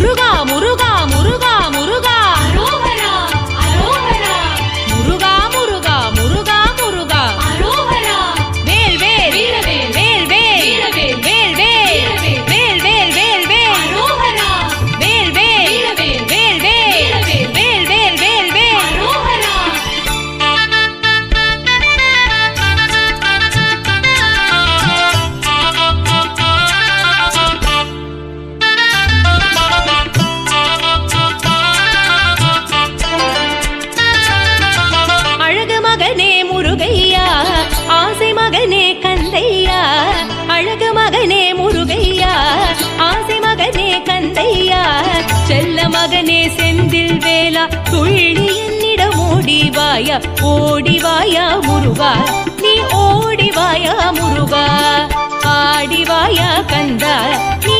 முருகா முருகா முருகா முருகா அரோகரா அரோகரா முருகா முருகா முருகா முருகா அரோகரா வேல் வேல் வீரவேல் வேல் வேல் வீரவேல் வேல் வேல் வேல் வேல் வேல் வேல் அரோகரா வேல் வேல் வீரவேல் வேல் வேல் வேல் வேல் வேல் வேல் அரோகரா அழகு மகனே முருகையா ஆசை மகனே கந்தையா அழகு மகனே முருகையா ஆசை மகனே கந்தையா செல்ல மகனே செந்தில் வேலா துள்ளி என்னிடம் ஓடிவாயா முருகா நீ ஓடிவாயா முருகா ஆடிவாயா கந்தா நீ